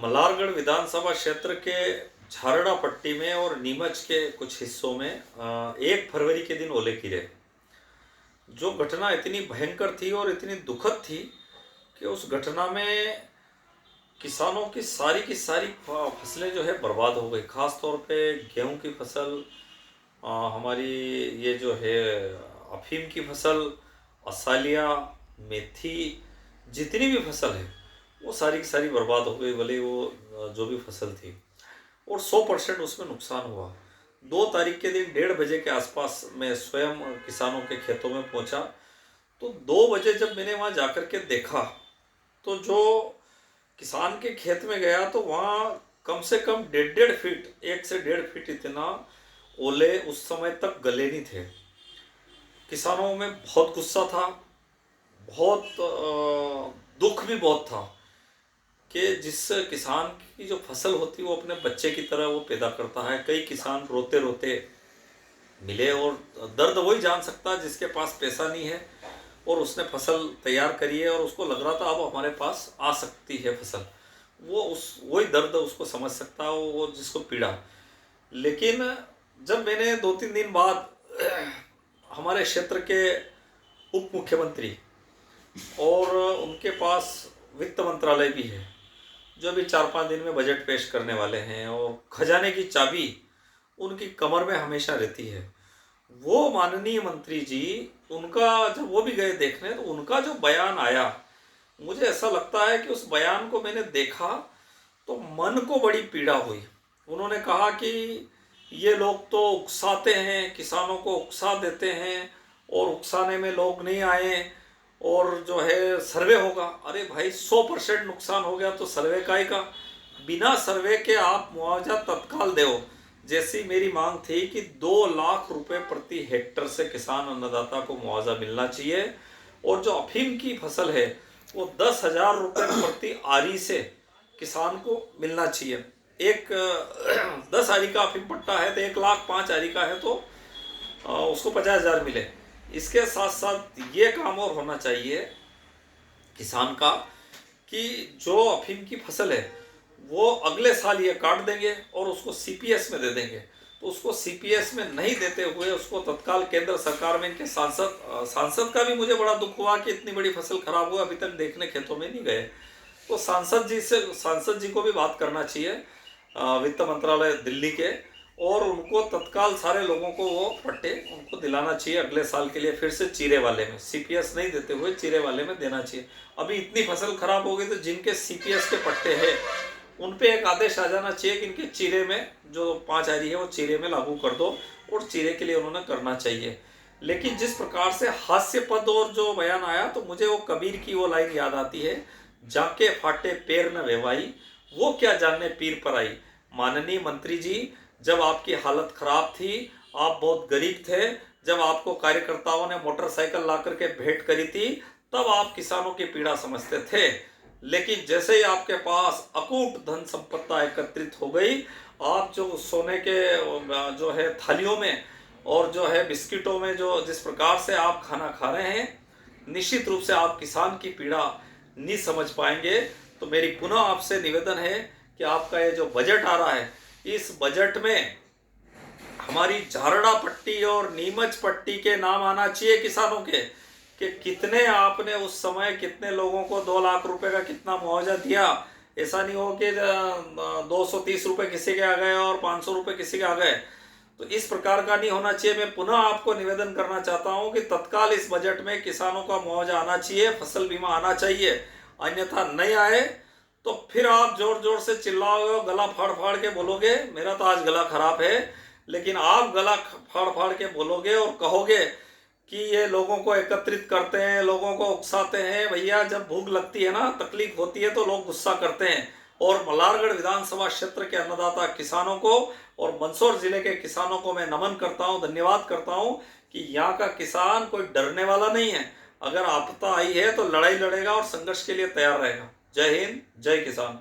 मल्हारगढ़ विधानसभा क्षेत्र के झारड़ा पट्टी में और नीमच के कुछ हिस्सों में 1 फरवरी के दिन ओले गिरे। जो घटना इतनी भयंकर थी और इतनी दुखद थी कि उस घटना में किसानों की सारी फसलें जो है बर्बाद हो गई। खास तौर पे गेहूं की फसल, हमारी ये जो है अफीम की फसल, असालिया, मेथी, जितनी भी फसल है वो सारी की सारी बर्बाद हो गई। भले वो जो भी फसल थी, और 100% उसमें नुकसान हुआ। 2 तारीख के दिन 1:30 बजे के आसपास मैं स्वयं किसानों के खेतों में पहुंचा। तो 2 बजे जब मैंने वहां जाकर के देखा तो जो किसान के खेत में गया तो वहाँ कम से कम 1.5 फीट, 1 से 1.5 फीट इतना ओले उस समय तक गले नहीं थे। किसानों में बहुत गुस्सा था, बहुत दुख भी बहुत था कि जिस किसान की जो फसल होती है वो अपने बच्चे की तरह वो पैदा करता है। कई किसान रोते रोते मिले, और दर्द वही जान सकता है जिसके पास पैसा नहीं है और उसने फसल तैयार करी है और उसको लग रहा था अब हमारे पास आ सकती है फसल। वही दर्द उसको समझ सकता है, वो जिसको पीड़ा। लेकिन जब मैंने 2-3 दिन बाद हमारे क्षेत्र के उप मुख्यमंत्री और उनके पास वित्त मंत्रालय भी है, जो भी 4-5 दिन में बजट पेश करने वाले हैं, और खजाने की चाबी उनकी कमर में हमेशा रहती है, वो माननीय मंत्री जी, उनका जब वो भी गए देखने तो उनका जो बयान आया, मुझे ऐसा लगता है कि उस बयान को मैंने देखा तो मन को बड़ी पीड़ा हुई। उन्होंने कहा कि ये लोग तो उकसाते हैं, किसानों को उकसा देते हैं, और उकसाने में लोग नहीं आए, और जो है सर्वे होगा। अरे भाई, 100% नुकसान हो गया तो सर्वे काहे का? बिना सर्वे के आप मुआवजा तत्काल दो। जैसी मेरी मांग थी कि 2 लाख रुपए प्रति हेक्टर से किसान अन्नदाता को मुआवजा मिलना चाहिए, और जो अफीम की फसल है वो 10,000 रुपये प्रति आरी से किसान को मिलना चाहिए। एक 10 आरी का अफीम पट्टा है तो 1,05,000 आरी का है तो उसको 50,000 मिले। इसके साथ साथ ये काम और होना चाहिए किसान का कि जो अफीम की फसल है वो अगले साल ये काट देंगे और उसको सीपीएस में दे देंगे। तो उसको सीपीएस में नहीं देते हुए उसको तत्काल केंद्र सरकार में इनके सांसद का भी मुझे बड़ा दुख हुआ कि इतनी बड़ी फसल खराब हुआ, अभी तक देखने खेतों में नहीं गए। तो सांसद जी को भी बात करना चाहिए, वित्त मंत्रालय दिल्ली के, और उनको तत्काल सारे लोगों को वो पट्टे उनको दिलाना चाहिए अगले साल के लिए, फिर से चीरे वाले में, सीपीएस नहीं देते हुए चीरे वाले में देना चाहिए। अभी इतनी फसल खराब हो गई तो जिनके सीपीएस के पट्टे हैं उन पे एक आदेश आ जाना चाहिए कि इनके चीरे में जो 5 आरी है वो चीरे में लागू कर दो, और चीरे के लिए उन्होंने करना चाहिए। लेकिन जिस प्रकार से हास्यपद और जो बयान आया, तो मुझे वो कबीर की वो लाइन याद आती है, जाके फाटे पैर न वेवाई, वो क्या जानने पीर पर आई। माननीय मंत्री जी, जब आपकी हालत खराब थी, आप बहुत गरीब थे, जब आपको कार्यकर्ताओं ने मोटरसाइकिल ला करके भेंट करी थी, तब आप किसानों की पीड़ा समझते थे। लेकिन जैसे ही आपके पास अकूट धन संपत्ति एकत्रित हो गई, आप जो सोने के जो है थालियों में और जो है बिस्किटों में जो जिस प्रकार से आप खाना खा रहे हैं, निश्चित रूप से आप किसान की पीड़ा नहीं समझ पाएंगे। तो मेरी पुनः आपसे निवेदन है कि आपका ये जो बजट आ रहा है, इस बजट में हमारी झारड़ा पट्टी और नीमच पट्टी के नाम आना चाहिए किसानों के, कि कितने आपने उस समय कितने लोगों को 2 लाख रुपए का कितना मुआवजा दिया। ऐसा नहीं हो कि 230 रुपए किसी के आ गए और 500 रुपए किसी के आ गए। तो इस प्रकार का नहीं होना चाहिए। मैं पुनः आपको निवेदन करना चाहता हूं कि तत्काल इस बजट में किसानों का मुआवजा आना चाहिए, फसल बीमा आना चाहिए। अन्यथा नहीं आए तो फिर आप जोर जोर से चिल्लाओगे, गला फाड़ फाड़ के बोलोगे। मेरा तो आज गला खराब है, लेकिन आप गला फाड़ फाड़ के बोलोगे और कहोगे कि ये लोगों को एकत्रित करते हैं, लोगों को उकसाते हैं। भैया, जब भूख लगती है ना, तकलीफ होती है, तो लोग गुस्सा करते हैं। और मल्हारगढ़ विधानसभा क्षेत्र के अन्नदाता किसानों को और मंदसौर जिले के किसानों को मैं नमन करता हूं, धन्यवाद करता हूं कि यहाँ का किसान कोई डरने वाला नहीं है। अगर आपदा आई है तो लड़ाई लड़ेगा और संघर्ष के लिए तैयार रहेगा। जय हिंद, जय किसान।